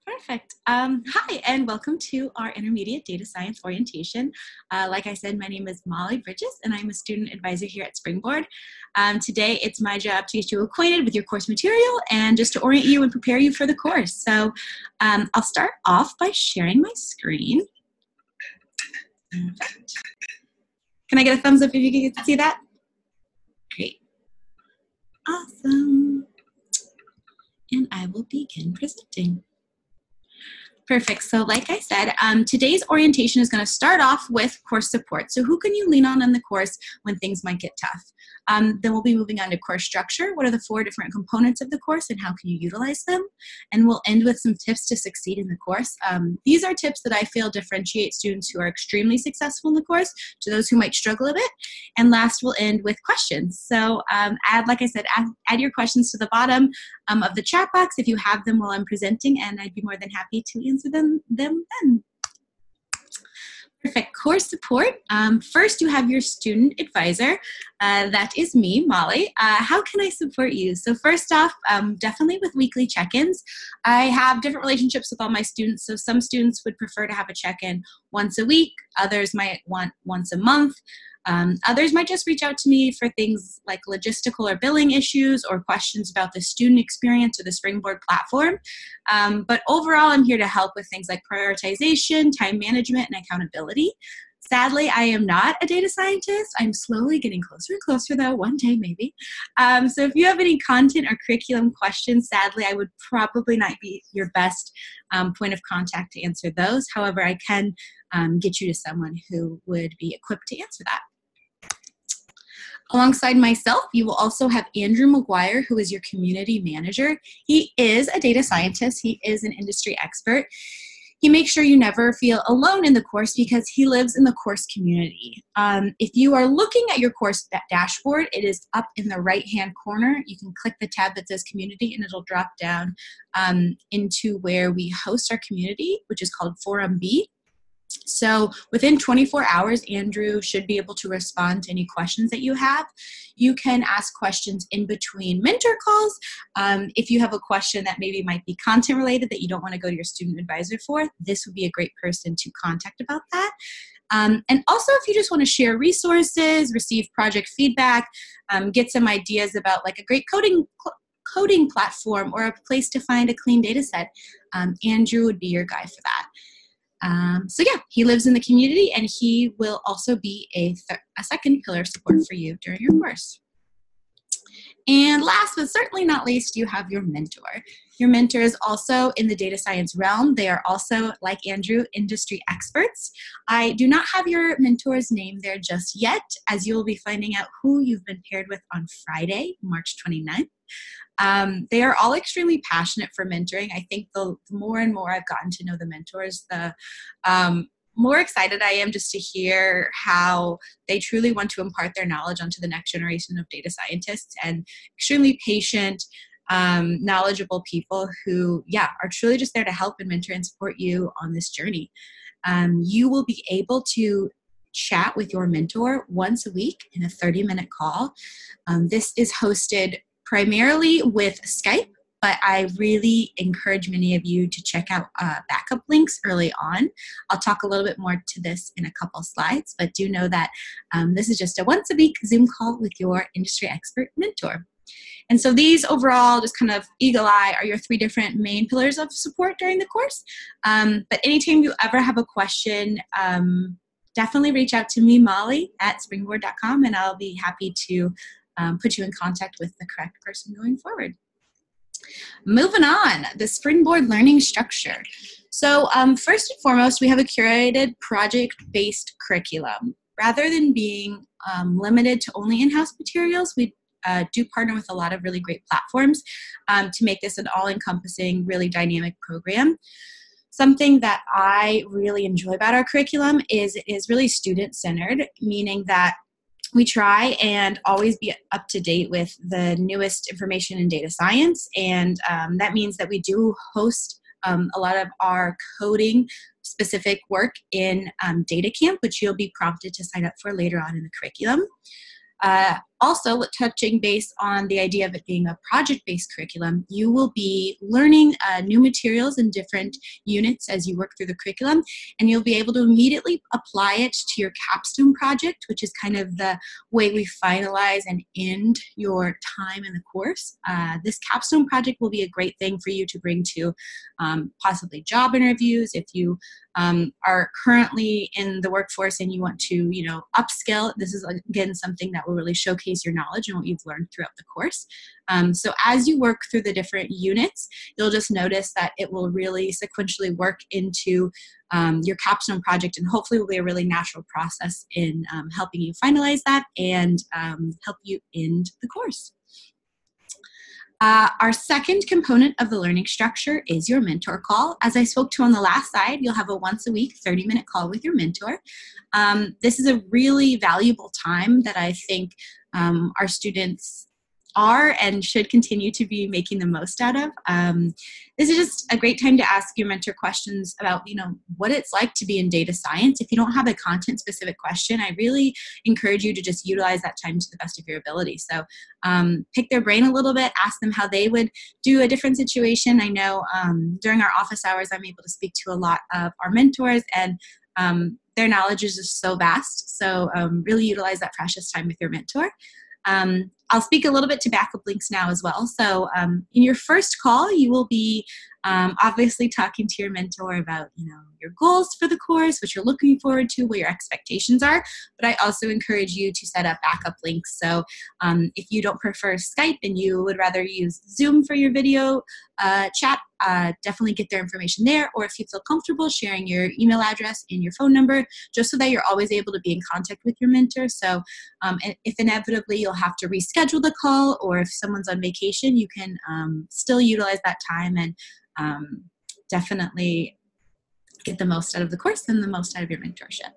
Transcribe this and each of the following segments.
Perfect. Hi, and welcome to our intermediate data science orientation. Like I said, my name is Molly Bridges, and I'm a student advisor here at Springboard. Today, it's my job to get you acquainted with your course material and just to orient you and prepare you for the course. So I'll start off by sharing my screen. Perfect. Can I get a thumbs up if you can get to see that? Great. Awesome. And I will begin presenting. Perfect. So like I said, today's orientation is going to start off with course support. So who can you lean on in the course when things might get tough? Then we'll be moving on to course structure. What are the 4 different components of the course and how can you utilize them? And we'll end with some tips to succeed in the course. These are tips that I feel differentiate students who are extremely successful in the course to those who might struggle a bit. And last, we'll end with questions. So like I said, add your questions to the bottom of the chat box if you have them while I'm presenting, and I'd be more than happy to answer them then. Perfect. Course support. First, you have your student advisor. That is me, Molly. How can I support you? So first off, definitely with weekly check-ins. I have different relationships with all my students. So some students would prefer to have a check-in once a week. Others might want once a month. Others might just reach out to me for things like logistical or billing issues or questions about the student experience or the Springboard platform. But overall, I'm here to help with things like prioritization, time management, and accountability. Sadly, I am not a data scientist. I'm slowly getting closer and closer, though, one day maybe. So if you have any content or curriculum questions, sadly, I would probably not be your best point of contact to answer those. However, I can get you to someone who would be equipped to answer that. Alongside myself, you will also have Andrew McGuire, who is your community manager. He is a data scientist. He is an industry expert. He makes sure you never feel alone in the course because he lives in the course community. If you are looking at your course dashboard, it is up in the right-hand corner. You can click the tab that says community and it'll drop down into where we host our community, which is called Forum B. So within 24 hours, Andrew should be able to respond to any questions that you have. You can ask questions in between mentor calls. If you have a question that maybe might be content related that you don't want to go to your student advisor for, this would be a great person to contact about that. And also if you just want to share resources, receive project feedback, get some ideas about like a great coding platform or a place to find a clean data set, Andrew would be your guy for that. So yeah, he lives in the community and he will also be a second pillar of support for you during your course. And last but certainly not least, you have your mentor. Your mentor is also in the data science realm. They are also, like Andrew, industry experts. I do not have your mentor's name there just yet, as you will be finding out who you've been paired with on Friday, March 29th. They are all extremely passionate for mentoring. I think the more and more I've gotten to know the mentors, the more excited I am just to hear how they truly want to impart their knowledge onto the next generation of data scientists, and extremely patient, knowledgeable people who, are truly just there to help and mentor and support you on this journey. You will be able to chat with your mentor once a week in a 30-minute call. This is hosted primarily with Skype, but I really encourage many of you to check out backup links early on. I'll talk a little bit more to this in a couple slides, but do know that this is just a once-a-week Zoom call with your industry expert mentor. And so these overall, just kind of eagle eye, are your 3 different main pillars of support during the course. But anytime you ever have a question, definitely reach out to me, Molly, at springboard.com, and I'll be happy to put you in contact with the correct person going forward. Moving on, the Springboard learning structure. So first and foremost, we have a curated project-based curriculum. Rather than being limited to only in-house materials, we do partner with a lot of really great platforms to make this an all-encompassing, really dynamic program. Something that I really enjoy about our curriculum is it is really student-centered, meaning that we try and always be up to date with the newest information in data science, and that means that we do host a lot of our coding specific work in Data Camp, which you'll be prompted to sign up for later on in the curriculum. Also, touching base on the idea of it being a project-based curriculum, you will be learning new materials in different units as you work through the curriculum, and you'll be able to immediately apply it to your capstone project, which is kind of the way we finalize and end your time in the course. This capstone project will be a great thing for you to bring to possibly job interviews. If you are currently in the workforce and you want to, upskill, this is again something that will really showcase your knowledge and what you've learned throughout the course. So as you work through the different units, you'll just notice that it will really sequentially work into your capstone project, and hopefully will be a really natural process in helping you finalize that and help you end the course. Our second component of the learning structure is your mentor call. As I spoke to on the last slide, you'll have a once a week 30-minute call with your mentor. This is a really valuable time that I think our students are and should continue to be making the most out of. This is just a great time to ask your mentor questions about, what it's like to be in data science. If you don't have a content-specific question, I really encourage you to just utilize that time to the best of your ability. So pick their brain a little bit, ask them how they would do a different situation. I know during our office hours, I'm able to speak to a lot of our mentors, and their knowledge is just so vast. So really utilize that precious time with your mentor. I'll speak a little bit to backup links now as well. So in your first call, you will be obviously talking to your mentor about, your goals for the course, what you're looking forward to, what your expectations are. But I also encourage you to set up backup links. So if you don't prefer Skype and you would rather use Zoom for your video chat, definitely get their information there. Or if you feel comfortable sharing your email address and your phone number, just so that you're always able to be in contact with your mentor. So if inevitably you'll have to reschedule the call, or if someone's on vacation, you can still utilize that time and definitely get the most out of the course and the most out of your mentorship.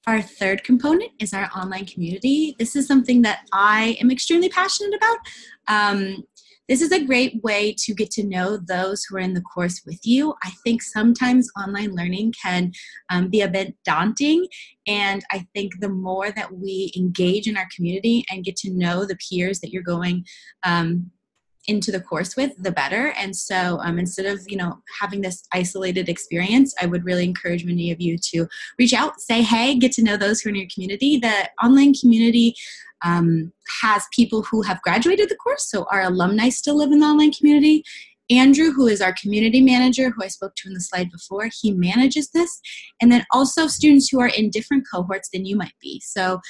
Our third component is our online community. This is something that I am extremely passionate about. This is a great way to get to know those who are in the course with you. I think sometimes online learning can be a bit daunting, and I think the more that we engage in our community and get to know the peers that you're going into the course with, the better. And so instead of, having this isolated experience, I would really encourage many of you to reach out, say, hey, get to know those who are in your community. The online community has people who have graduated the course, so our alumni still live in the online community. Andrew, who is our community manager, who I spoke to in the slide before, he manages this. And then also students who are in different cohorts than you might be. So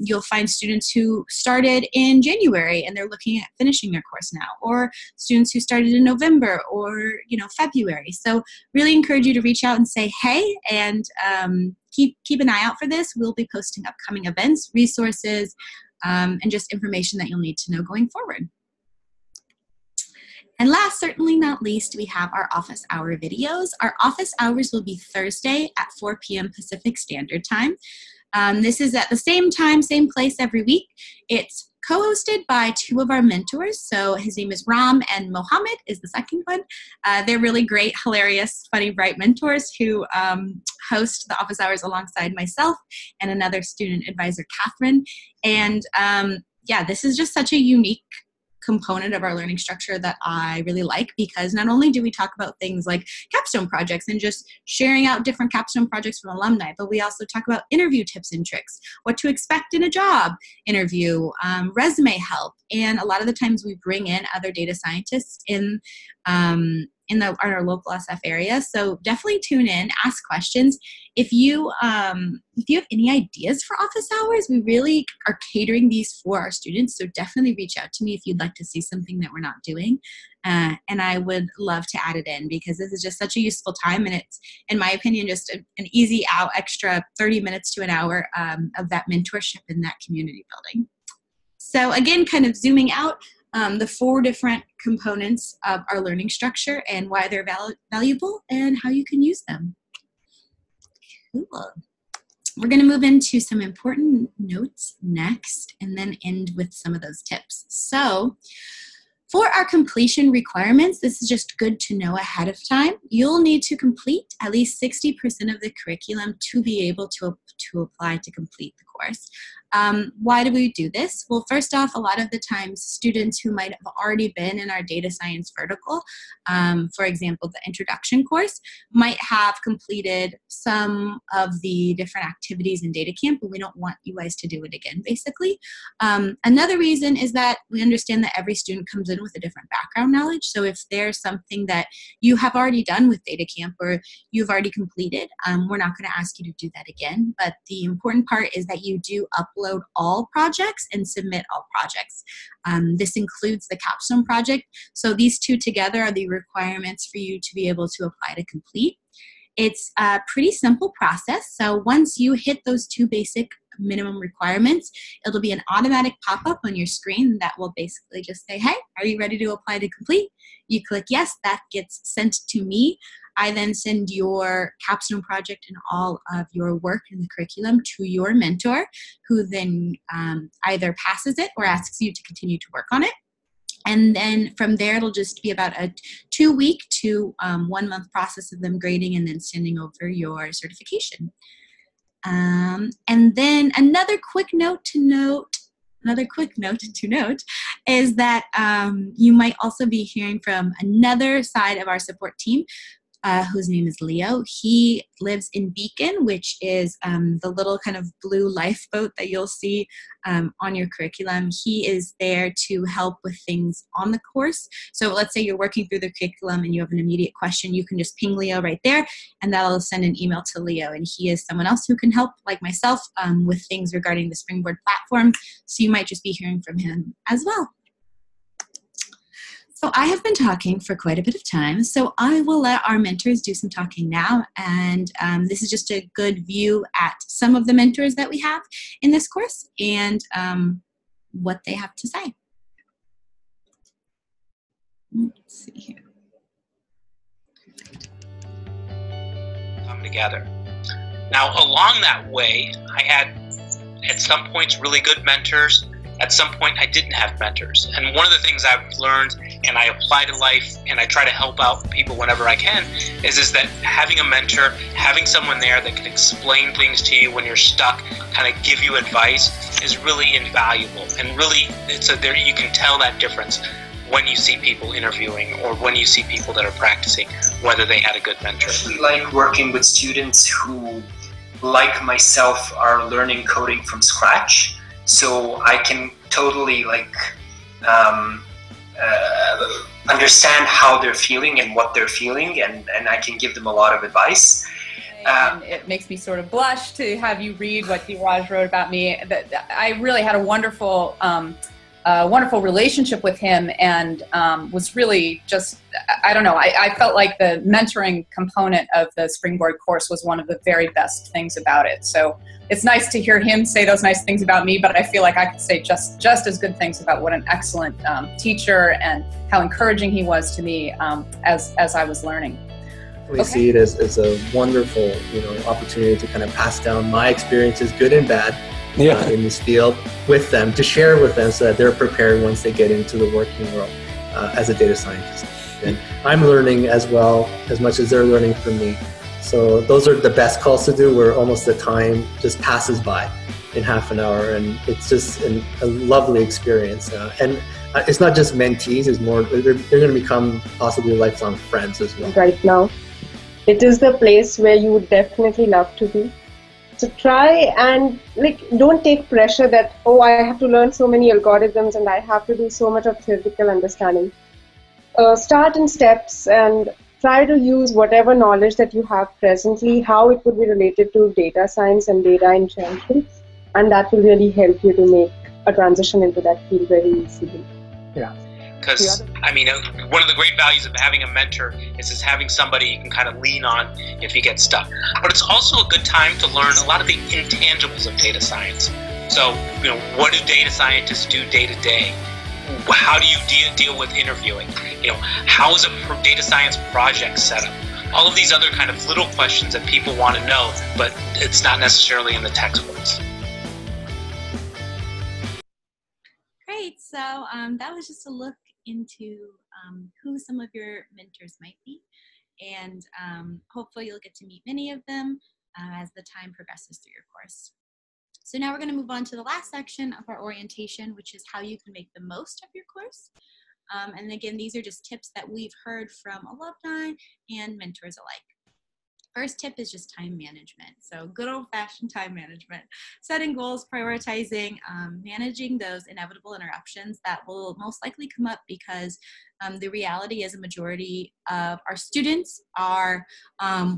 you'll find students who started in January and they're looking at finishing their course now, or students who started in November or February. So really encourage you to reach out and say, hey, and keep an eye out for this. We'll be posting upcoming events, resources, and just information that you'll need to know going forward. And last, certainly not least, we have our office hour videos. Our office hours will be Thursday at 4 p.m. Pacific Standard Time. This is at the same time, same place every week. It's co-hosted by two of our mentors. So his name is Ram, and Mohammed is the second one. They're really great, hilarious, funny, bright mentors who host the office hours alongside myself and another student advisor, Catherine. And this is just such a unique component of our learning structure that I really like, because not only do we talk about things like capstone projects and just sharing out different capstone projects from alumni, but we also talk about interview tips and tricks, what to expect in a job interview, resume help, and a lot of the times we bring in other data scientists in our local SF area. So definitely tune in, ask questions. If you have any ideas for office hours, we really are catering these for our students. So definitely reach out to me if you'd like to see something that we're not doing. And I would love to add it in, because this is just such a useful time. And it's, in my opinion, just an easy out extra 30 minutes to an hour of that mentorship in that community building. So again, kind of zooming out, the 4 different components of our learning structure and why they're valuable and how you can use them. Cool. We're going to move into some important notes next and then end with some of those tips. So for our completion requirements, this is just good to know ahead of time. You'll need to complete at least 60% of the curriculum to be able to apply to complete the course. Why do we do this? Well, first off, a lot of the times students who might have already been in our data science vertical, for example, the introduction course, might have completed some of the different activities in data camp, but we don't want you guys to do it again, basically. Another reason is that we understand that every student comes in with a different background knowledge. So if there's something that you have already done with data camp or you've already completed, we're not going to ask you to do that again. But the important part is that you do upload all projects and submit all projects. This includes the capstone project. So these two together are the requirements for you to be able to apply to complete. It's a pretty simple process. So once you hit those two basic minimum requirements, it'll be an automatic pop-up on your screen that will basically just say, hey, are you ready to apply to complete? You click yes, that gets sent to me. I then send your capstone project and all of your work in the curriculum to your mentor, who then either passes it or asks you to continue to work on it. And then from there, it'll just be about a 2-week to 1-month process of them grading and then sending over your certification. And then another quick note to note is that you might also be hearing from another side of our support team, whose name is Leo. He lives in Beacon, which is the little kind of blue lifeboat that you'll see on your curriculum. He is there to help with things on the course. So let's say you're working through the curriculum and you have an immediate question, you can just ping Leo right there, and that'll send an email to Leo. And he is someone else who can help, like myself, with things regarding the Springboard platform. So you might just be hearing from him as well. So I have been talking for quite a bit of time, so I will let our mentors do some talking now, and this is just a good view at some of the mentors that we have in this course and what they have to say. Let's see here. Come together. Now, along that way, I had at some points really good mentors. At some point, I didn't have mentors. And one of the things I've learned, and I apply to life, and I try to help out people whenever I can, is that having a mentor, having someone there that can explain things to you when you're stuck, kind of give you advice, is really invaluable. And really, you can tell that difference when you see people interviewing or when you see people that are practicing, whether they had a good mentor. I really like working with students who, like myself, are learning coding from scratch. So I can totally understand how they're feeling and what they're feeling, and I can give them a lot of advice. And it makes me sort of blush to have you read what Diraj wrote about me. I really had a wonderful relationship with him, and was really just, I don't know, I felt like the mentoring component of the Springboard course was one of the very best things about it. So it's nice to hear him say those nice things about me, but I feel like I could say just as good things about what an excellent teacher and how encouraging he was to me as I was learning. We see it as a wonderful, opportunity to kind of pass down my experiences, good and bad, in this field with them, to share with them so that they're prepared once they get into the working world as a data scientist. And I'm learning as well, as much as they're learning from me. So those are the best calls to do, where almost the time just passes by in half an hour, and it's just a lovely experience. And it's not just mentees, it's more, they're going to become possibly lifelong friends as well. Right now, it is the place where you would definitely love to be. So try and don't take pressure that, oh, I have to learn so many algorithms and I have to do so much of theoretical understanding. Start in steps and try to use whatever knowledge that you have presently, how it would be related to data science and data in general, and that will really help you to make a transition into that field very easily. Yeah. Because, one of the great values of having a mentor is having somebody you can kind of lean on if you get stuck. But it's also a good time to learn a lot of the intangibles of data science. So, what do data scientists do day to day? How do you deal with interviewing? How is a data science project set up? All of these other kind of little questions that people want to know, but it's not necessarily in the textbooks. Great. So that was just a look into who some of your mentors might be. And hopefully you'll get to meet many of them as the time progresses through your course. So now we're going to move on to the last section of our orientation, which is how you can make the most of your course. And again, these are just tips that we've heard from alumni and mentors alike. First tip is just time management. So good old-fashioned time management. Setting goals, prioritizing, managing those inevitable interruptions that will most likely come up because the reality is a majority of our students are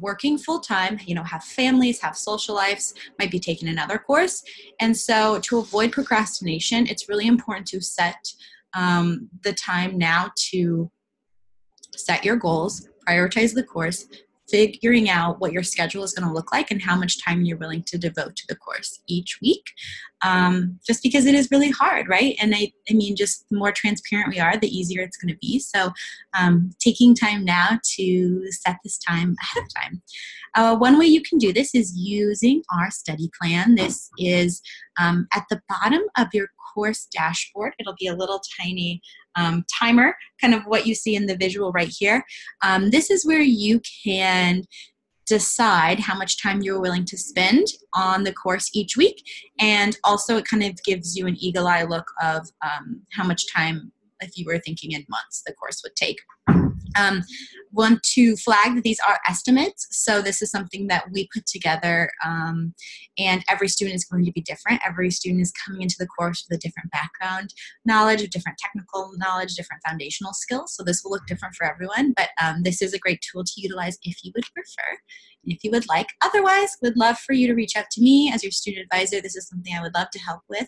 working full-time, have families, have social lives, might be taking another course. And so to avoid procrastination, it's really important to set the time now to set your goals, prioritize the course, figuring out what your schedule is going to look like and how much time you're willing to devote to the course each week, just because it is really hard, right? And I mean, just the more transparent we are, the easier it's going to be. So taking time now to set this time ahead of time. One way you can do this is using our study plan. This is at the bottom of your course dashboard. It'll be a little tiny timer, kind of what you see in the visual right here. This is where you can decide how much time you're willing to spend on the course each week. And also it kind of gives you an eagle eye look of how much time, if you were thinking in months, the course would take. Want to flag that these are estimates. So this is something that we put together, and every student is going to be different. Every student is coming into the course with a different background knowledge, different technical knowledge, different foundational skills. So this will look different for everyone, but this is a great tool to utilize if you would prefer and if you would like. Otherwise, would love for you to reach out to me as your student advisor. This is something I would love to help with.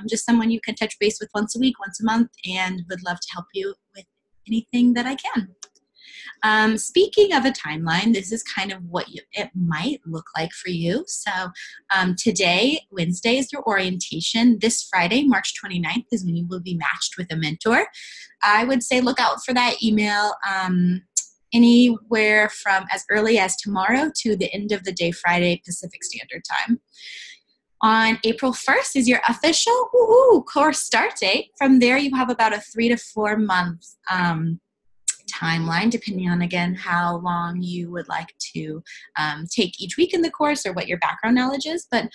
Just someone you can touch base with once a week, once a month, and would love to help you with anything that I can. Speaking of a timeline, this is kind of what it might look like for you. So today, Wednesday, is your orientation. This Friday, March 29th, is when you will be matched with a mentor. I would say look out for that email anywhere from as early as tomorrow to the end of the day, Friday, Pacific Standard Time. On April 1st is your official course start date. From there, you have about a 3 to 4 month timeline, depending on, again, how long you would like to take each week in the course or what your background knowledge is. But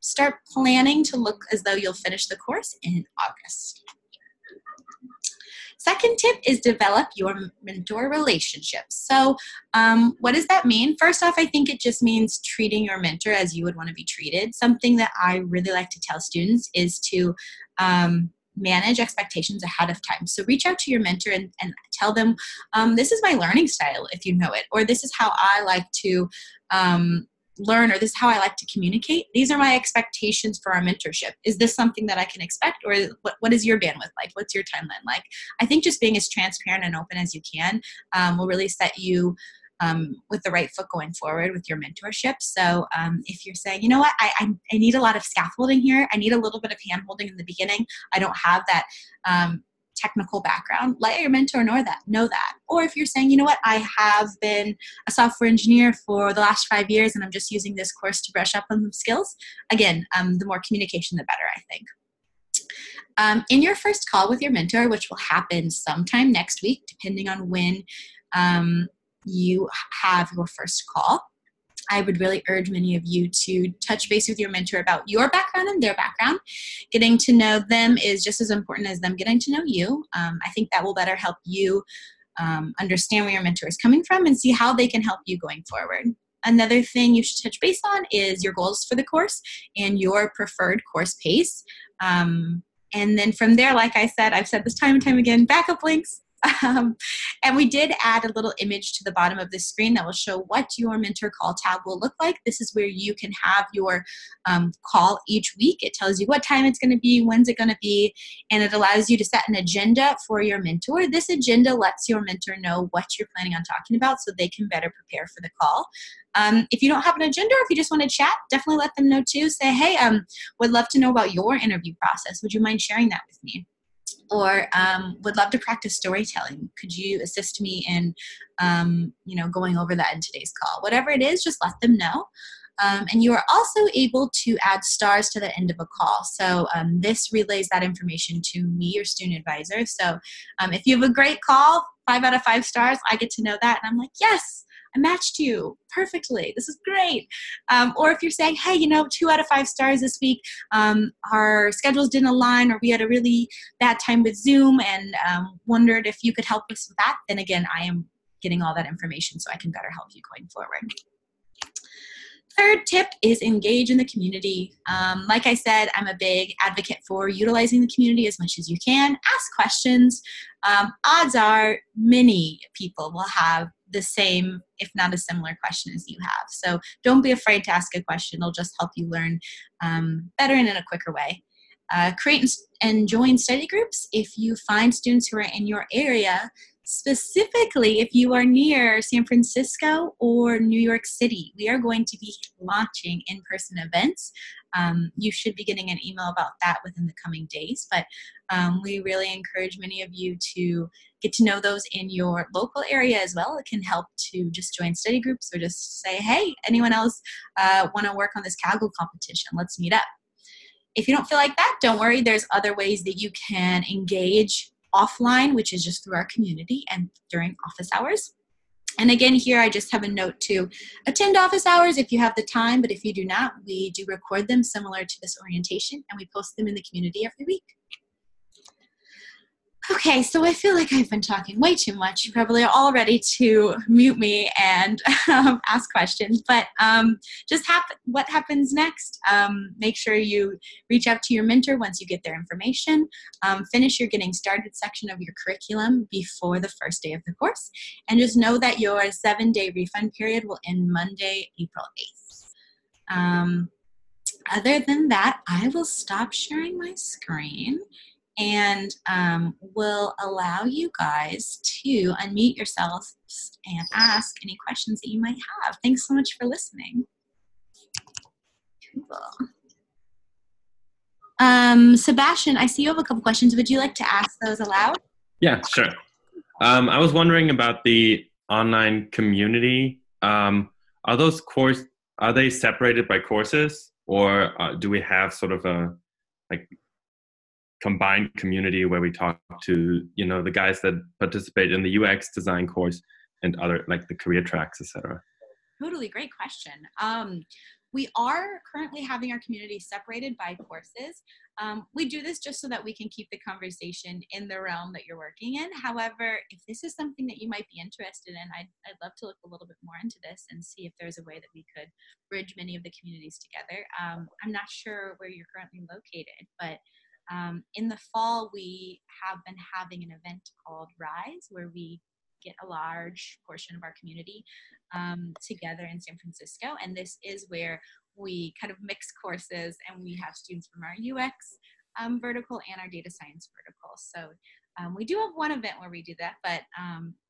start planning to look as though you'll finish the course in August. Second tip is develop your mentor relationships. So what does that mean? First off, I think it just means treating your mentor as you would want to be treated. Something that I really like to tell students is to manage expectations ahead of time. So reach out to your mentor and tell them, this is my learning style, if you know it, or this is how I like to learn, or this is how I like to communicate. These are my expectations for our mentorship. Is this something that I can expect, or what is your bandwidth like? What's your timeline like? I think just being as transparent and open as you can will really set you with the right foot going forward with your mentorship. So if you're saying, you know what, I need a lot of scaffolding here, I need a little bit of hand-holding in the beginning, I don't have that technical background, let your mentor know that. Or if you're saying, you know what, I have been a software engineer for the last 5 years and I'm just using this course to brush up on some skills, again, the more communication, the better, I think. In your first call with your mentor, which will happen sometime next week, depending on when you have your first call, I would really urge many of you to touch base with your mentor about your background and their background. Getting to know them is just as important as them getting to know you. I think that will better help you understand where your mentor is coming from and see how they can help you going forward. Another thing you should touch base on is your goals for the course and your preferred course pace. And then from there, like I said, I've said this time and time again, backup links. And we did add a little image to the bottom of the screen that will show what your mentor call tab will look like. This is where you can have your call each week. It tells you what time it's going to be, when's it going to be, and it allows you to set an agenda for your mentor. This agenda lets your mentor know what you're planning on talking about so they can better prepare for the call. If you don't have an agenda, or if you just want to chat, definitely let them know too. Say, hey, would love to know about your interview process. Would you mind sharing that with me? Or would love to practice storytelling. Could you assist me in, going over that in today's call? Whatever it is, just let them know. And you are also able to add stars to the end of a call. So this relays that information to me, your student advisor. So if you have a great call, 5 out of 5 stars, I get to know that. And I'm like, yes, I matched you perfectly. This is great. Or if you're saying, hey, 2 out of 5 stars this week, our schedules didn't align, or we had a really bad time with Zoom and wondered if you could help us with that, then again, I am getting all that information so I can better help you going forward. Third tip is engage in the community. Like I said, I'm a big advocate for utilizing the community as much as you can. Ask questions. Odds are many people will have the same, if not a similar question as you have. So don't be afraid to ask a question. It'll just help you learn better and in a quicker way. Create and join study groups if you find students who are in your area. Specifically, if you are near San Francisco or New York City, we are going to be launching in-person events. You should be getting an email about that within the coming days, but we really encourage many of you to get to know those in your local area as well. It can help to just join study groups or just say, hey, anyone else want to work on this Kaggle competition? Let's meet up. If you don't feel like that, don't worry. There's other ways that you can engage offline, which is just through our community and during office hours. And again, here I just have a note to attend office hours if you have the time, but if you do not, we do record them similar to this orientation, and we post them in the community every week. Okay, so I feel like I've been talking way too much. You probably are all ready to mute me and ask questions, but what happens next? Make sure you reach out to your mentor once you get their information. Finish your getting started section of your curriculum before the first day of the course, and just know that your 7-day refund period will end Monday, April 8th. Other than that, I will stop sharing my screen and will allow you guys to unmute yourselves and ask any questions that you might have. Thanks so much for listening. Cool. Sebastian, I see you have a couple questions. Would you like to ask those aloud? Yeah, sure. I was wondering about the online community. Are they separated by courses, or do we have sort of a combined community where we talk to the guys that participate in the UX design course and other like the career tracks, etc.? Totally, great question. We are currently having our community separated by courses. We do this just so that we can keep the conversation in the realm that you're working in. However, if this is something that you might be interested in, I'd love to look a little bit more into this and see if there's a way that we could bridge many of the communities together. I'm not sure where you're currently located, but in the fall, we have been having an event called Rise, where we get a large portion of our community together in San Francisco. And this is where we kind of mix courses, and we have students from our UX vertical and our data science vertical. So we do have one event where we do that, but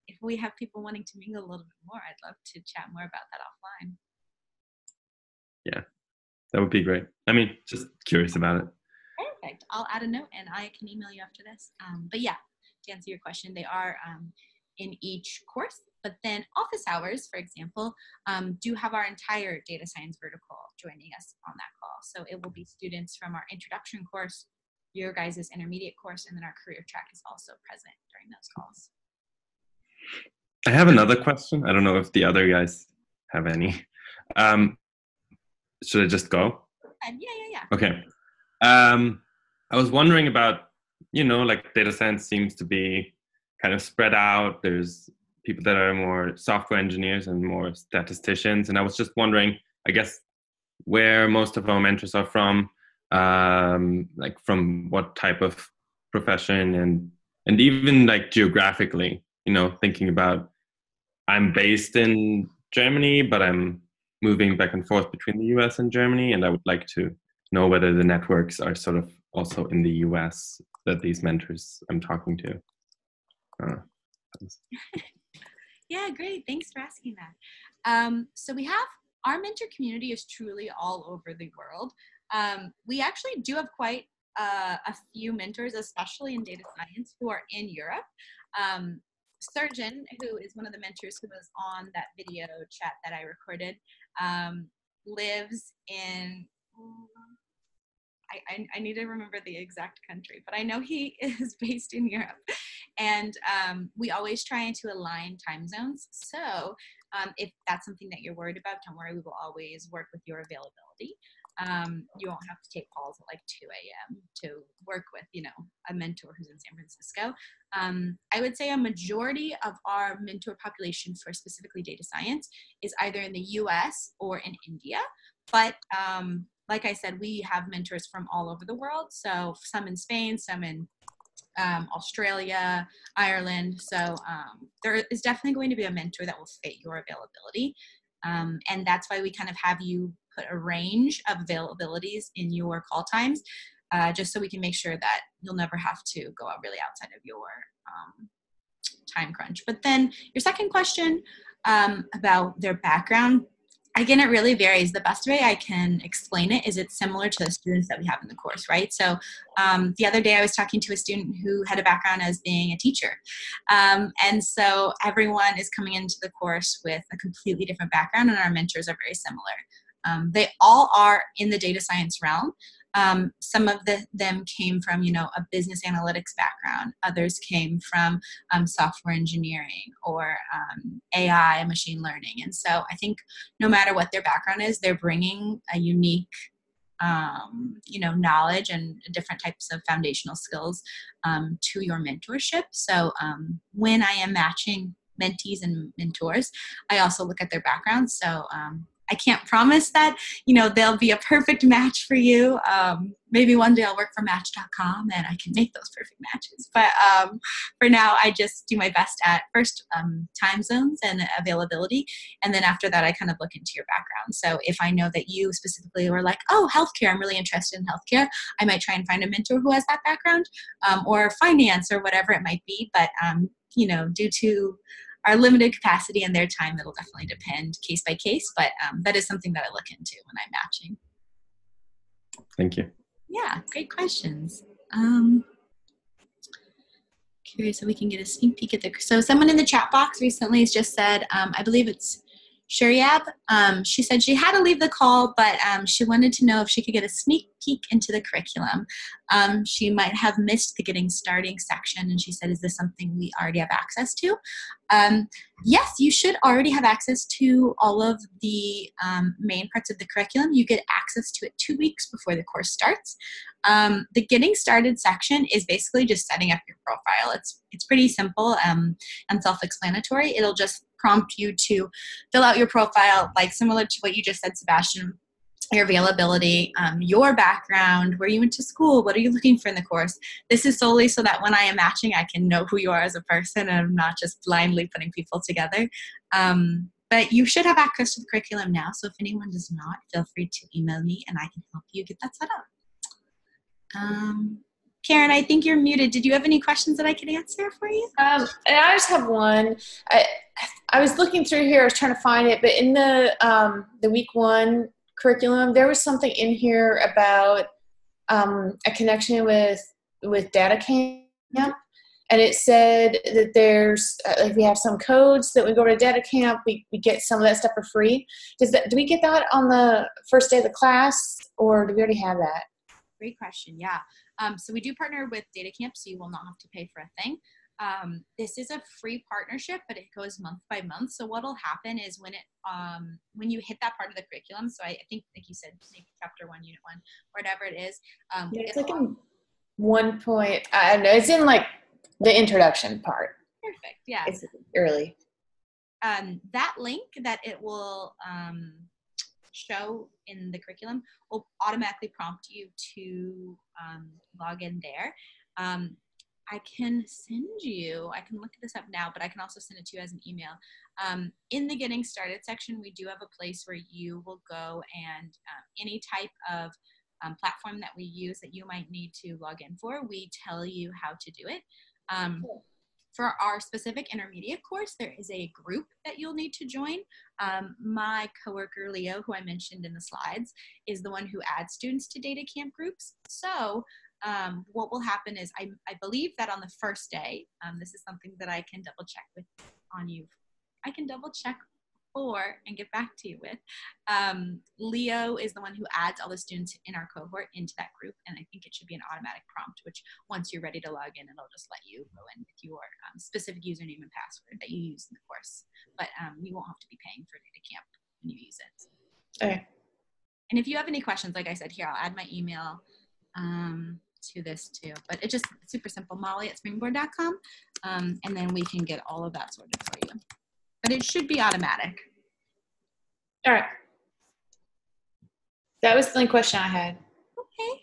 if we have people wanting to mingle a little bit more, I'd love to chat more about that offline. Yeah, that would be great. I mean, just curious about it. Perfect. I'll add a note and I can email you after this. But yeah, to answer your question, they are in each course. But then office hours, for example, do have our entire data science vertical joining us on that call. So it will be students from our introduction course, your guys' intermediate course, and then our career track is also present during those calls. I have another question. I don't know if the other guys have any. Should I just go? Yeah. Okay. I was wondering about, like data science seems to be kind of spread out. There's people that are more software engineers and more statisticians. And I was just wondering, I guess, where most of our mentors are from, like from what type of profession and even like geographically, thinking about I'm based in Germany, but I'm moving back and forth between the US and Germany. And I would like to know whether the networks are sort of also in the US that these mentors I'm talking to. Yeah, great. Thanks for asking that. So we have, our mentor community is truly all over the world. We actually do have quite a few mentors, especially in data science, who are in Europe. Surgeon, who is one of the mentors who was on that video chat that I recorded, lives in, I need to remember the exact country, but I know he is based in Europe. And we always try to align time zones. So If that's something that you're worried about, don't worry, we will always work with your availability. You won't have to take calls at like 2 a.m. to work with, a mentor who's in San Francisco. I would say a majority of our mentor population for specifically data science is either in the US or in India. But like I said, we have mentors from all over the world. So some in Spain, some in Australia, Ireland. So there is definitely going to be a mentor that will fit your availability. And that's why we kind of have you put a range of availabilities in your call times, just so we can make sure that you'll never have to go out really outside of your time crunch. But then your second question about their background, again, it really varies. The best way I can explain it is it's similar to the students that we have in the course, right? So the other day I was talking to a student who had a background as being a teacher. And so everyone is coming into the course with a completely different background, and our mentors are very similar. They all are in the data science realm. Some of them came from, a business analytics background. Others came from software engineering or AI, machine learning. And so I think no matter what their background is, they're bringing a unique, knowledge and different types of foundational skills to your mentorship. So when I am matching mentees and mentors, I also look at their backgrounds. So I can't promise that, they'll be a perfect match for you. Maybe one day I'll work for Match.com and I can make those perfect matches. But for now, I just do my best at first time zones and availability. And then after that, I kind of look into your background. So if I know that you specifically were like, oh, healthcare, I'm really interested in healthcare, I might try and find a mentor who has that background, or finance or whatever it might be. But, due to our limited capacity and their time, it'll definitely depend case by case, but that is something that I look into when I'm matching. Thank you. Yeah, great questions. Curious if we can get a sneak peek at so someone in the chat box recently has just said, I believe it's Shariab. She said she had to leave the call, but she wanted to know if she could get a sneak peek into the curriculum. She might have missed the getting starting section, and she said, is this something we already have access to? Yes, you should already have access to all of the main parts of the curriculum. You get access to it 2 weeks before the course starts. The getting started section is basically just setting up your profile. It's pretty simple and self-explanatory. It'll just prompt you to fill out your profile, like similar to what you just said, Sebastian, your availability, your background, where you went to school, what are you looking for in the course. This is solely so that when I am matching, I can know who you are as a person and I'm not just blindly putting people together. But you should have access to the curriculum now. So if anyone does not, feel free to email me and I can help you get that set up. Karen, I think you're muted. Did you have any questions that I could answer for you? And I just have one. I was looking through here. I was trying to find it, but in the week 1 curriculum, there was something in here about a connection with Data Camp, and it said that there's like we have some codes that we go to Data Camp, we get some of that stuff for free. Do we get that on the first day of the class, or do we already have that? Great question. Yeah. So we do partner with Data Camp, so you will not have to pay for a thing. This is a free partnership, but it goes month by month. So what'll happen is when you hit that part of the curriculum, so I think, like you said, maybe chapter 1, unit 1, whatever it is. Yeah, it's like in 1 point, I don't know, it's in like the introduction part. Perfect. Yeah. It's early. That link that it will show in the curriculum will automatically prompt you to log in there. I can look this up now, but I can also send it to you as an email. In the getting started section, we do have a place where you will go and any type of platform that we use that you might need to log in for, we tell you how to do it. Cool. For our specific intermediate course, there is a group that you'll need to join. My coworker, Leo, who I mentioned in the slides, is the one who adds students to Data Camp groups. So what will happen is I believe that on the first day, this is something that I can double check on you. I can double check for and get back to you with. Leo is the one who adds all the students in our cohort into that group, and I think it should be an automatic prompt, which once you're ready to log in, it'll just let you go in with your specific username and password that you use in the course. but you won't have to be paying for Data Camp when you use it. Okay. And if you have any questions, like I said, here, I'll add my email to this too. But it's just super simple, molly@springboard.com, and then we can get all of that sorted for you. But it should be automatic. All right. That was the only question I had. Okay.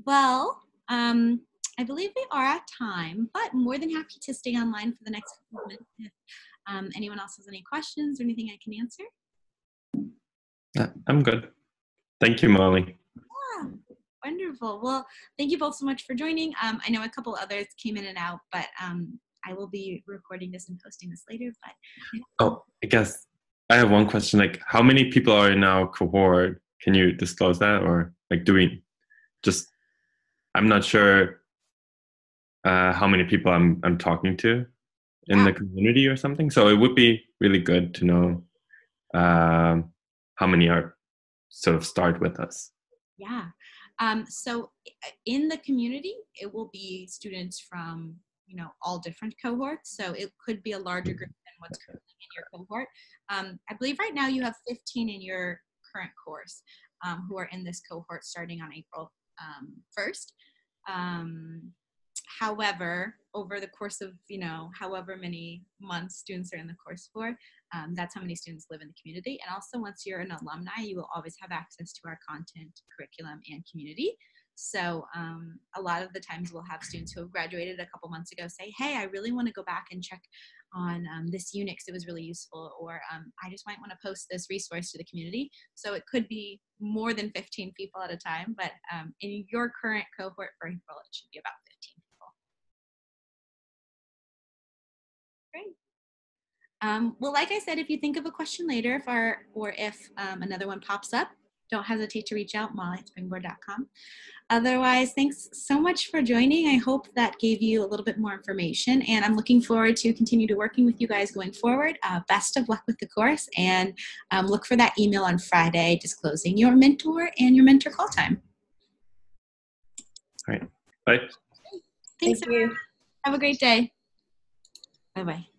Well, I believe we are at time, but more than happy to stay online for the next couple of minutes if anyone else has any questions or anything I can answer. I'm good. Thank you, Molly. Yeah, wonderful. Well, thank you both so much for joining. I know a couple others came in and out, but I will be recording this and posting this later. But oh, I guess I have one question. Like, how many people are in our cohort? Can you disclose that, or like, do we just? I'm not sure how many people I'm talking to in the community or something. So it would be really good to know how many are sort of start with us. Yeah. So in the community, it will be students from, all different cohorts. So it could be a larger group than what's currently in your cohort. I believe right now you have 15 in your current course who are in this cohort starting on April 1st. However, over the course of, however many months students are in the course for, that's how many students live in the community. And also, once you're an alumni, you will always have access to our content, curriculum, and community. So a lot of the times we'll have students who have graduated a couple months ago say, hey, I really want to go back and check on this unit because it was really useful, or I just might want to post this resource to the community. So it could be more than 15 people at a time, but in your current cohort for April, it should be about 15 people. Great. Well, like I said, if you think of a question later, if another one pops up, don't hesitate to reach out, molly@springboard.com. Otherwise, thanks so much for joining. I hope that gave you a little bit more information, and I'm looking forward to continue to working with you guys going forward. Best of luck with the course, and look for that email on Friday disclosing your mentor and your mentor call time. All right. Bye. Thanks. Thank you. Have a great day. Bye-bye.